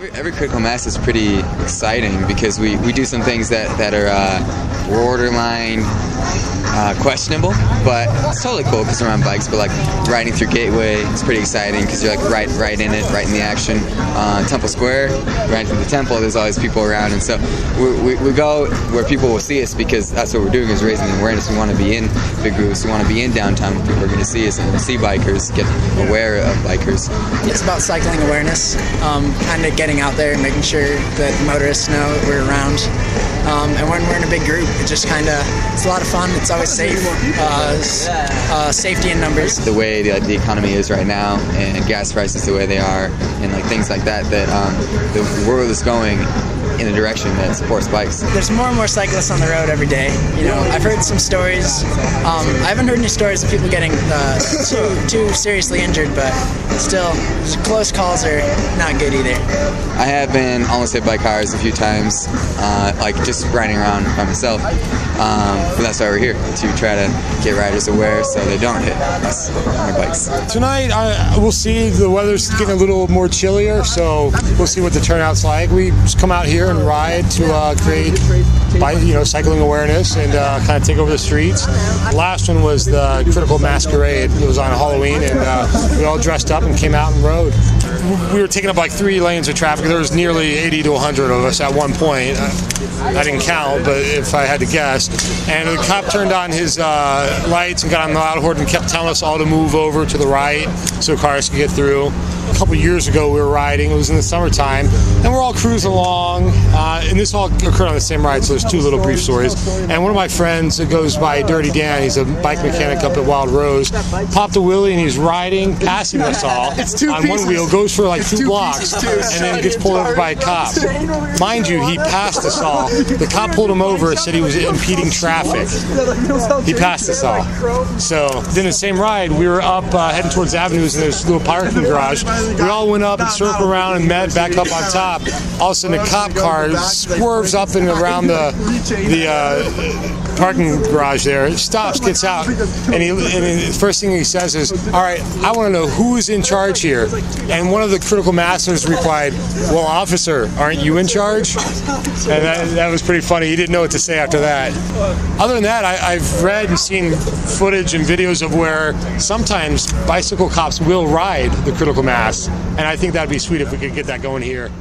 Every critical mass is pretty exciting because we do some things that are borderline questionable, but it's totally cool because we're on bikes. But like riding through Gateway, it's pretty exciting because you're like right in it, right in the action. Temple Square, right through the temple, there's always people around, and so we go where people will see us because that's what we're doing, is raising awareness. We want to be in big groups, we want to be in downtown where people are going to see us and see bikers, get aware of bikers. It's about cycling awareness, kind of getting out there and making sure that motorists know that we're around. And when we're in a big group, it just it's a lot of fun. It's always safe, safety in numbers. The way the economy is right now, and gas prices the way they are, and like things like that, the world is going in a direction that supports bikes. There's more and more cyclists on the road every day. You know, I've heard some stories. I haven't heard any stories of people getting too seriously injured, but still, close calls are not good either. I have been almost hit by cars a few times, like just riding around by myself. But that's why we're here, to try to get riders aware so they don't hit us on their bikes. Tonight, we'll see. The weather's getting a little more chillier, so we'll see what the turnout's like. We just come out here and ride to create cycling awareness and kind of take over the streets. The last one was the Critical Masquerade. It was on Halloween, and we all dressed up and came out and rode. We were taking up like 3 lanes of traffic. There was nearly 80 to 100 of us at one point. I didn't count, but if I had to guess. And the cop turned on his lights and got on the loud horn and kept telling us all to move over to the right so cars could get through. A couple years ago we were riding, it was in the summertime, and we're all cruising along, and this all occurred on the same ride, so there's 2 little brief stories. And one of my friends that goes by Dirty Dan, he's a bike mechanic up at Wild Rose, popped a wheelie and he's riding, passing us all on one wheel, goes for like 2 blocks, and then gets pulled over by a cop. Mind you, he passed us all. The cop pulled him over and said he was impeding traffic. He passed us all. So then the same ride, we were up heading towards the avenues, and there's a little parking garage. We all went up and circled around and met back up on top. All of a sudden, a cop car swerves up and around the parking garage there, stops, gets out, and the first thing he says is, "All right, I want to know who is in charge here." And one of the critical masters replied, "Well, officer, aren't you in charge?" And that was pretty funny. He didn't know what to say after that. Other than that, I've read and seen footage and videos of where sometimes bicycle cops will ride the critical mass, and I think that'd be sweet if we could get that going here.